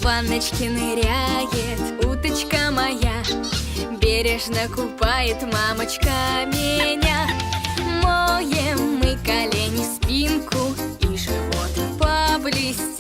ванночке ныряет уточка моя. Бережно купает мамочка меня. Моем мы колени, спинку и живот поблестит.